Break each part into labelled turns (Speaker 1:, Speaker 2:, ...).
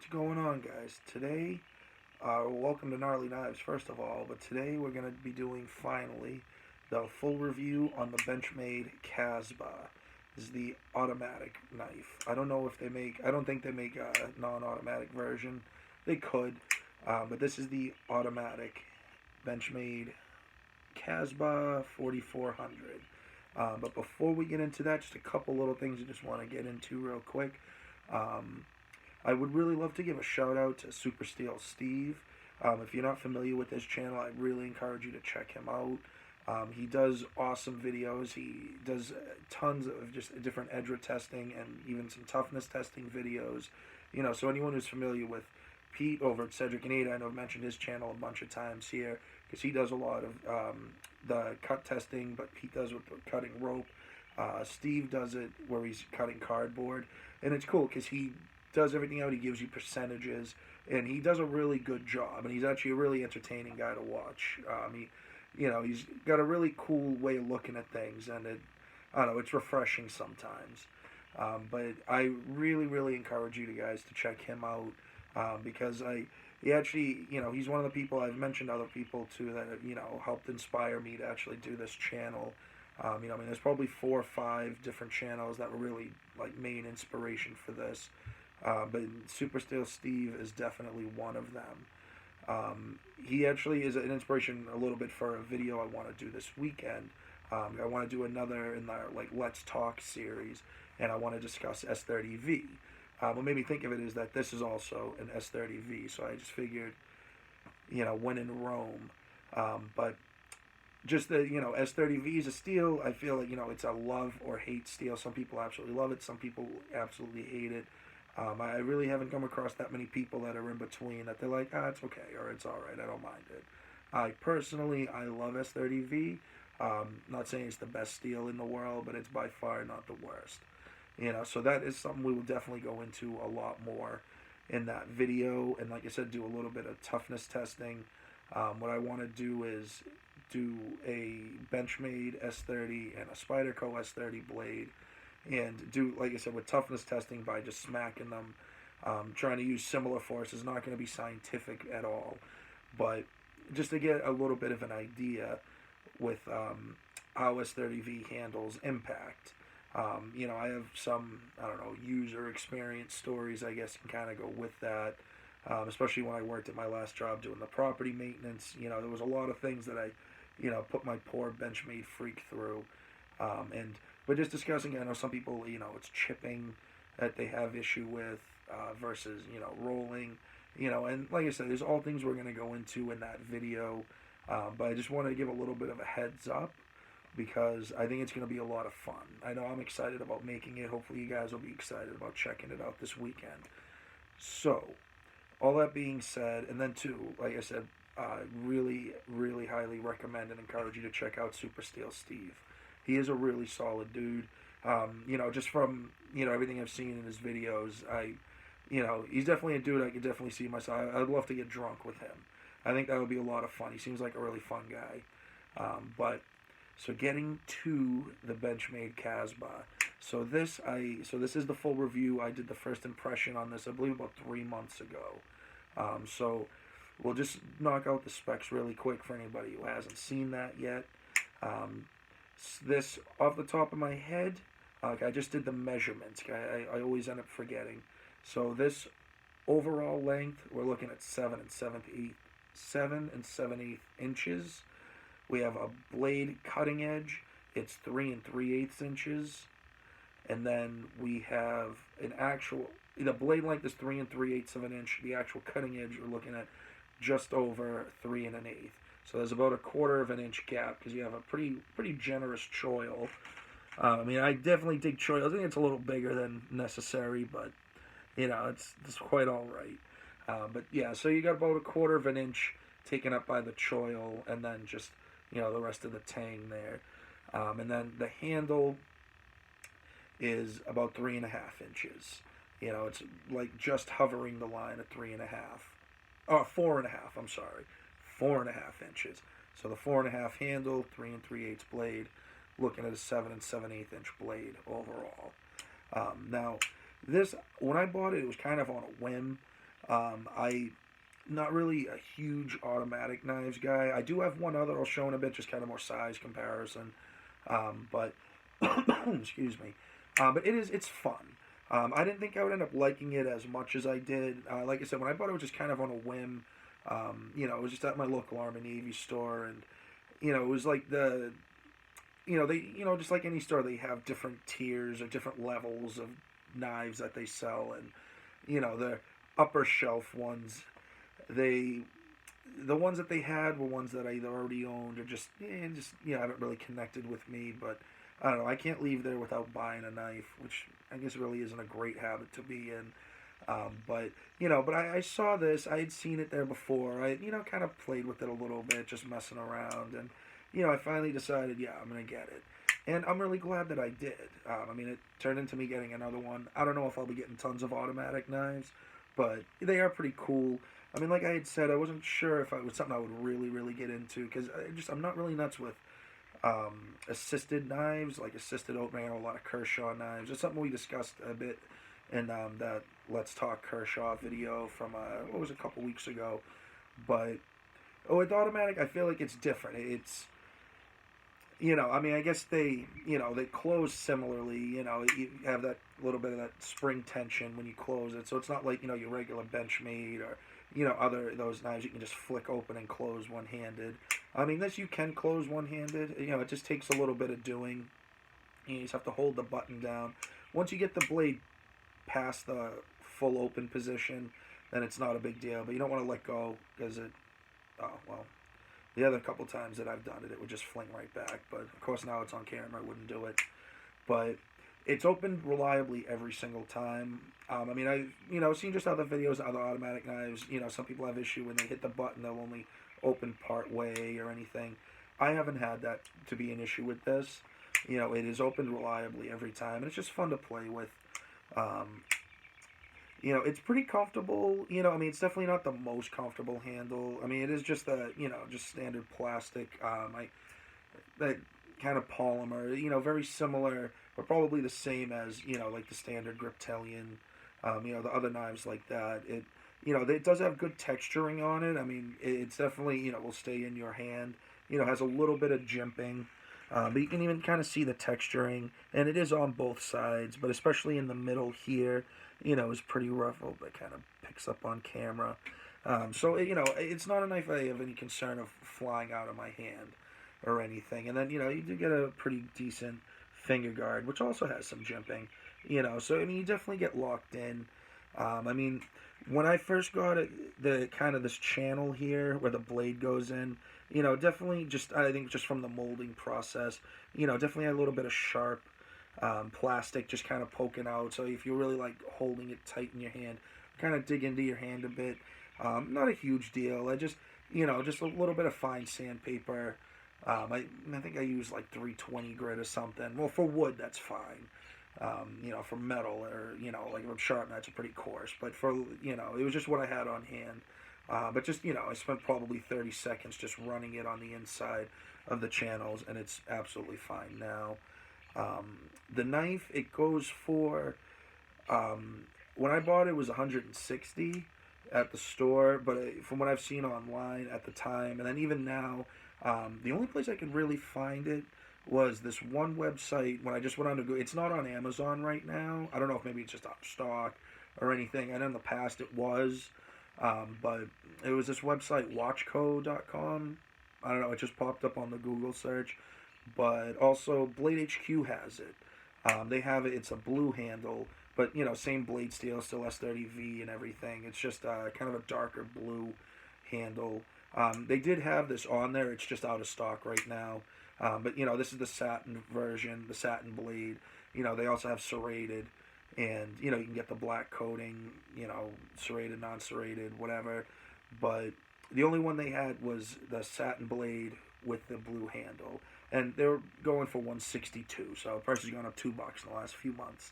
Speaker 1: going on, guys? Today, welcome to Gnarly Knives, first of all, but today we're going to be doing, finally, the full review on the Benchmade Kasbah. This is the automatic knife. I don't know if they make, I don't think they make a non-automatic version. They could, but this is the automatic Benchmade Kasbah 4400. But before we get into that, just a couple little things I just want to get into real quick. Um, I would really love to give a shout out to Super Steel Steve. If you're not familiar with his channel, I really encourage you to check him out. He does awesome videos. He does tons of just different edge testing and even some toughness testing videos. So anyone who's familiar with Pete over at Cedric and Ada, I know I've mentioned his channel a bunch of times here because he does a lot of the cut testing, but Pete does with the cutting rope. Steve does it where he's cutting cardboard, and it's cool because he does everything out. He gives you percentages, and he does a really good job. And he's actually a really entertaining guy to watch. He's got a really cool way of looking at things, and I don't know, it's refreshing sometimes. But I really, really encourage you guys to check him out because he actually, he's one of the people. I've mentioned other people too that helped inspire me to actually do this channel. There's probably 4 or 5 different channels that were really like main inspiration for this. But Super Steel Steve is definitely one of them. He actually is an inspiration a little bit for a video I want to do this weekend. I want to do another in our Let's Talk series, and I want to discuss S30V. What made me think of it is that this is also an S30V, so I just figured, when in Rome. But just the S30V is a steel. I feel like it's a love or hate steel. Some people absolutely love it. Some people absolutely hate it. I really haven't come across that many people that are in between that they're like, it's okay, or it's all right, I don't mind it. I love S30V. Not saying it's the best steel in the world, but it's by far not the worst. So that is something we will definitely go into a lot more in that video. And like I said, do a little bit of toughness testing. What I want to do is do a Benchmade S30 and a Spyderco S30 blade, and do, like I said, with toughness testing by just smacking them, trying to use similar force is not going to be scientific at all, but just to get a little bit of an idea with how S30V handles impact. I have some, user experience stories, I guess, can kind of go with that, especially when I worked at my last job doing the property maintenance. There was a lot of things that I, put my poor Benchmade freak through, but just discussing, I know some people, it's chipping that they have issue with versus, rolling, and like I said, there's all things we're going to go into in that video, but I just wanted to give a little bit of a heads up because I think it's going to be a lot of fun. I know I'm excited about making it. Hopefully you guys will be excited about checking it out this weekend. So, all that being said, and then too, like I said, really, really highly recommend and encourage you to check out Super Steel Steve. He is a really solid dude. Just from, everything I've seen in his videos, he's definitely a dude I could definitely see myself. I'd love to get drunk with him. I think that would be a lot of fun. He seems like a really fun guy. So getting to the Benchmade Kasbah. So this is the full review. I did the first impression on this, I believe, about 3 months ago. So we'll just knock out the specs really quick for anybody who hasn't seen that yet. This, off the top of my head, I just did the measurements. I always end up forgetting. So this overall length, we're looking at 7 and 7/8 inches. We have a blade cutting edge. It's 3 3/8 inches. And then we have the blade length is 3 3/8 of an inch. The actual cutting edge, we're looking at just over 3 1/8. So there's about a 1/4 of an inch gap because you have a pretty generous choil. I definitely dig choil. I think it's a little bigger than necessary, but it's quite all right. But yeah, so you got about a 1/4 of an inch taken up by the choil, and then just the rest of the tang there. And then the handle is about 3.5 inches. It's like just hovering the line at 3.5. Oh, 4.5. I'm sorry. 4.5 inches. So the 4.5 handle, 3 3/8 blade, looking at a 7 7/8 inch blade overall. Now, this, when I bought it, it was kind of on a whim. I not really a huge automatic knives guy. I do have one other I'll show in a bit, just kind of more size comparison. But excuse me. But it's fun. I didn't think I would end up liking it as much as I did. Like I said, when I bought it, was just kind of on a whim. It was just at my local Army Navy store, and it was like just like any store, they have different tiers or different levels of knives that they sell, and the upper shelf ones, they the ones that they had were ones that I either already owned or haven't really connected with me. But I don't know. I can't leave there without buying a knife, which I guess really isn't a great habit to be in. But I saw this. I had seen it there before. I kind of played with it a little bit, just messing around, and I finally decided, yeah, I'm gonna get it. And I'm really glad that I did. It turned into me getting another one. I don't know if I'll be getting tons of automatic knives, but they are pretty cool. Like I had said, I wasn't sure if it was something I would really, really get into, because I'm not really nuts with assisted knives, like assisted opening, a lot of Kershaw knives. It's something we discussed a bit in that Let's Talk Kershaw video from, what was it, a couple weeks ago. But, with automatic, I feel like it's different. It's, I guess they close similarly. You have that little bit of that spring tension when you close it. So it's not like, your regular Benchmade or, other those knives you can just flick open and close one-handed. This you can close one-handed. It just takes a little bit of doing. You just have to hold the button down. Once you get the blade past the full open position, then it's not a big deal. But you don't want to let go, because the other couple times that I've done it, it would just fling right back. But of course now it's on camera, I wouldn't do it. But it's opened reliably every single time. I've seen just other videos, other automatic knives. Some people have issue when they hit the button, they'll only open part way or anything. I haven't had that to be an issue with this. It is opened reliably every time, and it's just fun to play with. It's pretty comfortable. It's definitely not the most comfortable handle. It is just just standard plastic. That kind of polymer. Very similar, but probably the same as like the standard Griptilian. The other knives like that. It does have good texturing on it. It's definitely will stay in your hand. Has a little bit of jimping. But you can even kind of see the texturing, and it is on both sides, but especially in the middle here, is pretty rough. Oh, that kind of picks up on camera. It's not a knife I have any concern of flying out of my hand or anything. And then, you do get a pretty decent finger guard, which also has some jimping, so, you definitely get locked in. When I first got it, the kind of this channel here where the blade goes in, definitely I think just from the molding process, definitely had a little bit of sharp plastic just kind of poking out. So if you're really like holding it tight in your hand, kind of dig into your hand a bit. Not a huge deal. I just a little bit of fine sandpaper. I think I used like 320 grit or something. Well, for wood, that's fine. For metal or, like with sharp knives are pretty coarse. But for, it was just what I had on hand. But just, I spent probably 30 seconds just running it on the inside of the channels, and it's absolutely fine now. The knife, it goes for, when I bought it was 160 at the store, but from what I've seen online at the time, and then even now, the only place I could really find it was this one website. When I just went on to go, it's not on Amazon right now. I don't know if maybe it's just out of stock or anything. I know in the past it was, but it was this website, watchco.com. I don't know, it just popped up on the Google search. But also Blade HQ has it. They have it. It's a blue handle, but same blade steel, still S30V and everything. It's just kind of a darker blue handle. They did have this on there. It's just out of stock right now. But this is the satin version, the satin blade. They also have serrated, and you can get the black coating. Serrated, non-serrated, whatever. But the only one they had was the satin blade with the blue handle, and they were going for $162. So the price has gone up $2 in the last few months.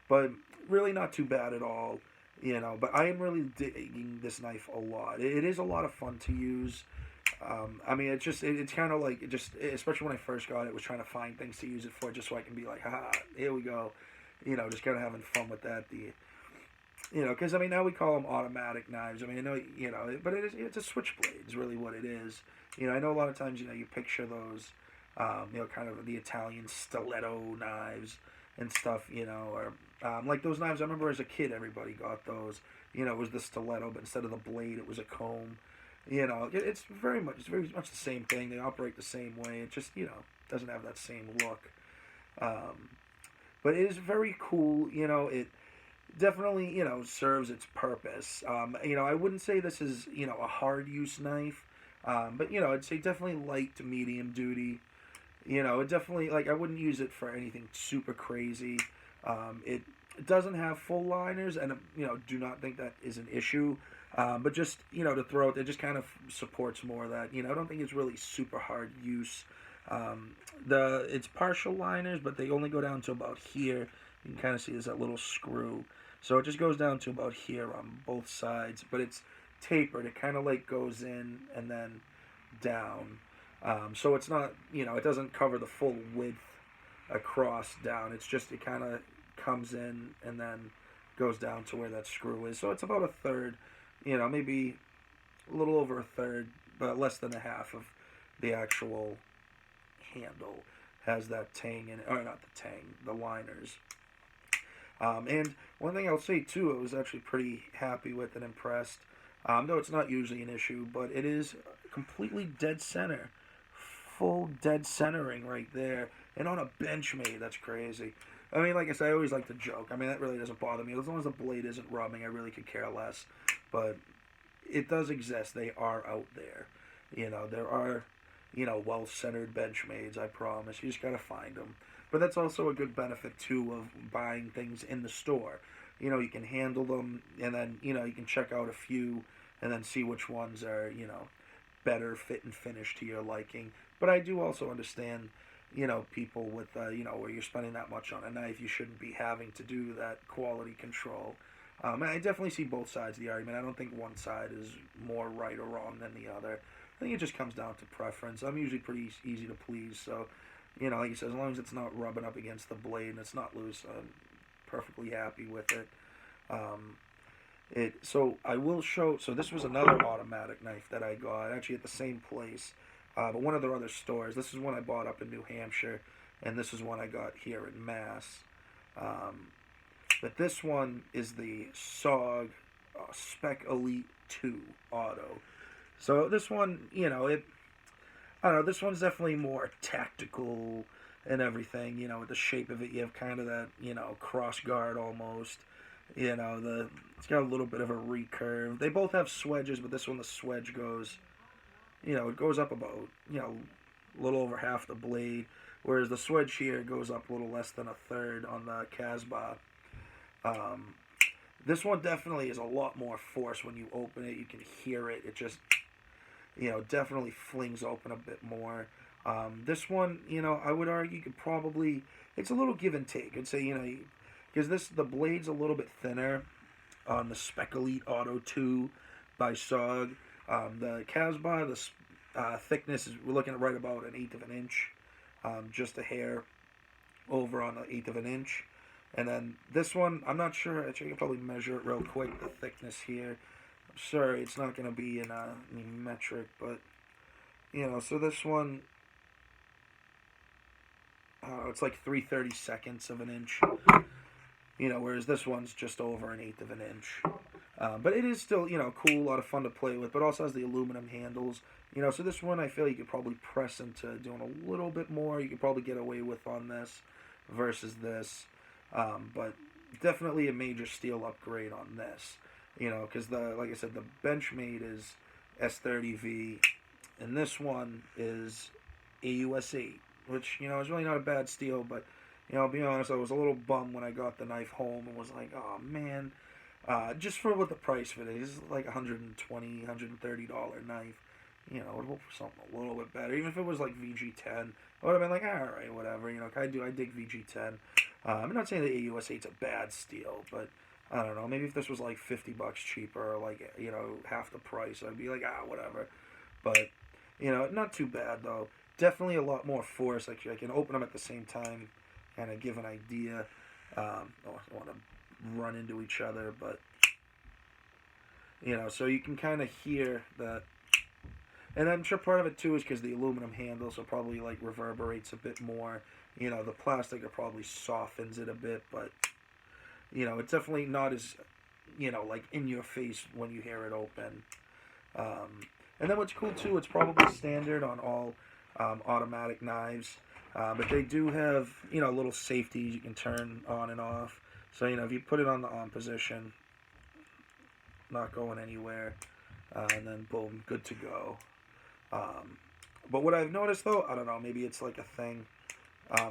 Speaker 1: But really not too bad at all. But I am really digging this knife a lot. It is a lot of fun to use. It's kind of like, especially when I first got it, was trying to find things to use it for, just so I can be like, haha, here we go. Just kind of having fun with that. because I mean now we call them automatic knives. I mean, I know but it's a switchblade is really what it is. I know a lot of times you picture those, kind of the Italian stiletto knives and stuff, or like those knives. I remember as a kid, everybody got those. It was the stiletto, but instead of the blade, it was a comb. It's very much the same thing. They operate the same way. It just doesn't have that same look. Um, but it is very cool. It definitely serves its purpose. I wouldn't say this is a hard use knife, but I'd say definitely light to medium duty. It definitely, like, I wouldn't use it for anything super crazy. It doesn't have full liners, and do not think that is an issue. But just to throw it, it just kind of supports more of that. I don't think it's really super hard use. It's partial liners, but they only go down to about here. You can kind of see there's that little screw, so it just goes down to about here on both sides. But it's tapered. It kind of like goes in and then down. So it's not, it doesn't cover the full width across down. It's just, it kind of comes in and then goes down to where that screw is. So it's about a third, maybe a little over a third, but less than a half of the actual handle has that tang in it, or not the tang, the liners. And one thing I'll say too, I was actually pretty happy with and impressed. Though it's not usually an issue, but it is completely dead center. Full dead centering right there. And on a Benchmade, that's crazy. I mean, like I said, I always like to joke. I mean, that really doesn't bother me. As long as the blade isn't rubbing, I really could care less. But it does exist. They are out there. There are, well-centered Benchmades, I promise. You just got to find them. But that's also a good benefit, too, of buying things in the store. You can handle them, and then, you can check out a few, and then see which ones are, better fit and finish to your liking. But I do also understand, people with, where you're spending that much on a knife, you shouldn't be having to do that quality control. And I definitely see both sides of the argument. I don't think one side is more right or wrong than the other. I think it just comes down to preference. I'm usually pretty easy to please, so, like you said, as long as it's not rubbing up against the blade and it's not loose, I'm perfectly happy with it. So I will show. So this was another automatic knife that I got actually at the same place, but one of their other stores. This is one I bought up in New Hampshire, and this is one I got here in Mass. But this one is the SOG Spec Elite 2 Auto. So this one, I don't know. This one's definitely more tactical and everything. With the shape of it, you have kind of that, cross guard almost. It's got a little bit of a recurve. They both have swedges, but this one, the swedge goes, it goes up about, a little over half the blade, whereas the swedge here goes up a little less than a third on the Kasbah. This one definitely is a lot more force when you open it. You can hear it. It just, definitely flings open a bit more. This one, I would argue you could probably, it's a little give and take. I'd say, because the blade's a little bit thinner on the Spec Elite Auto 2 by SOG. The Kasbah, the thickness is, we're looking at right about 1/8 of an inch, just a hair over on the 1/8 of an inch. And then this one, I'm not sure, actually I can probably measure it real quick, the thickness here. I'm sorry, it's not going to be in any metric, but, so this one, it's like 3/32 of an inch. Whereas this one's just over 1/8 of an inch. But it is still, cool, a lot of fun to play with, but also has the aluminum handles. So this one I feel you could probably press into doing a little bit more. You could probably get away with on this versus this. But definitely a major steel upgrade on this. Because like I said, the Benchmade is S30V, and this one is AUS8, which, is really not a bad steel, but I'll be honest, I was a little bummed when I got the knife home and was like, oh man, just for what the price of it is like $120, $130 knife. I would hope for something a little bit better. Even if it was like VG10, I would have been like, alright, whatever. I dig VG10. I'm not saying that AUS8's a bad steel, but I don't know, maybe if this was like $50 cheaper, or like, half the price, I'd be like, whatever. But, not too bad though. Definitely a lot more force. Like, I can open them at the same time, kind of give an idea. I don't want to run into each other, but So you can kind of hear that. And I'm sure part of it too is because the aluminum handle, so probably like reverberates a bit more. The plastic it probably softens it a bit, but it's definitely not as like in your face when you hear it open. And then what's cool too, it's probably standard on all automatic knives, but they do have little safeties you can turn on and off. So if you put it on the on position, not going anywhere, and then boom, good to go. Um, but what I've noticed though, I don't know, maybe it's like a thing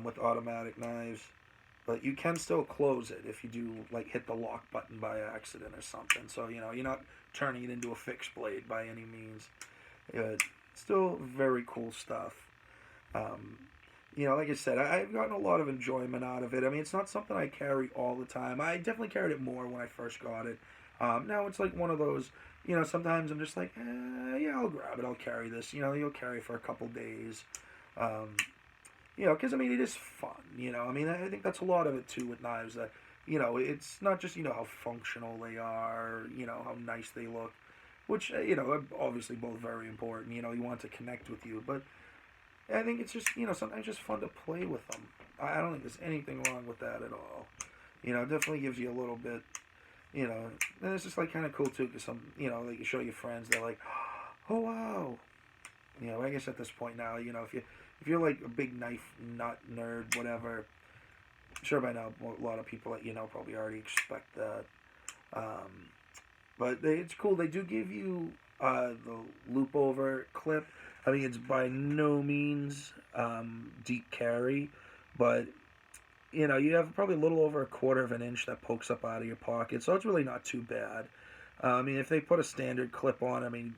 Speaker 1: with automatic knives, but you can still close it if you do like hit the lock button by accident or something. So you're not turning it into a fixed blade by any means. Still very cool stuff. Um, like I said, I've gotten a lot of enjoyment out of it. I mean, it's not something I carry all the time. I definitely carried it more when I first got it. Now it's like one of those, sometimes I'm just like, yeah, I'll grab it. I'll carry this. You'll carry for a couple days. Because I mean, it is fun. I mean, I think that's a lot of it too with knives. That it's not just how functional they are, how nice they look, which are obviously both very important. You want to connect with you, but I think it's just sometimes just fun to play with them. I don't think there's anything wrong with that at all. It definitely gives you a little bit. And it's just like kind of cool too, because some like you show your friends, they're like, oh wow. I guess at this point now, if you're like a big knife nut nerd, whatever, I'm sure by now a lot of people that probably already expect that. But it's cool. They do give you the loop over clip. I mean, it's by no means deep carry, but you have probably a little over a quarter of an inch that pokes up out of your pocket, so it's really not too bad. I mean, if they put a standard clip on, I mean,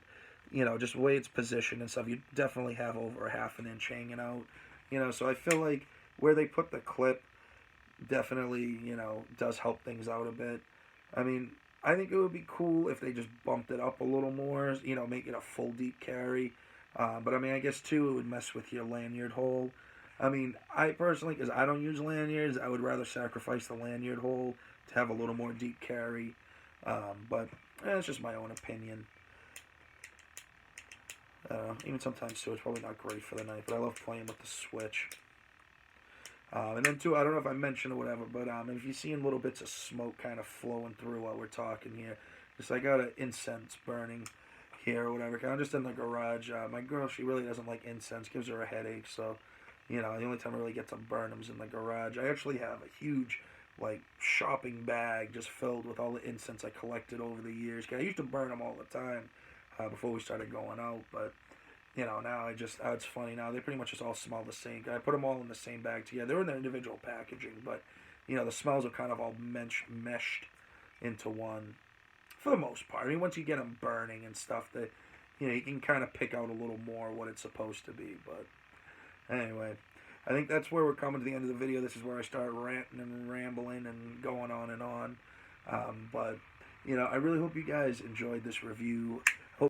Speaker 1: just the way it's positioned and stuff, you definitely have over a half an inch hanging out. So I feel like where they put the clip definitely, does help things out a bit. I mean, I think it would be cool if they just bumped it up a little more, make it a full deep carry. But I mean, I guess too, it would mess with your lanyard hole. I mean, I personally, because I don't use lanyards, I would rather sacrifice the lanyard hole to have a little more deep carry. But it's just my own opinion. Even sometimes too, it's probably not great for the knife, but I love playing with the switch. And then too, I don't know if I mentioned or whatever, but if you're seeing little bits of smoke kind of flowing through while we're talking here, just I got an incense burning here or whatever. I'm just in the garage. My girl, she really doesn't like incense, gives her a headache, so the only time I really get to burn them is in the garage. I actually have a huge like shopping bag just filled with all the incense I collected over the years. I used to burn them all the time before we started going out, but now it's funny now. They pretty much just all smell the same. I put them all in the same bag together. They're in their individual packaging, but the smells are kind of all meshed into one for the most part. I mean, once you get them burning and stuff, that you can kind of pick out a little more what it's supposed to be. But anyway, I think that's where we're coming to the end of the video. This is where I start ranting and rambling and going on and on. But I really hope you guys enjoyed this review.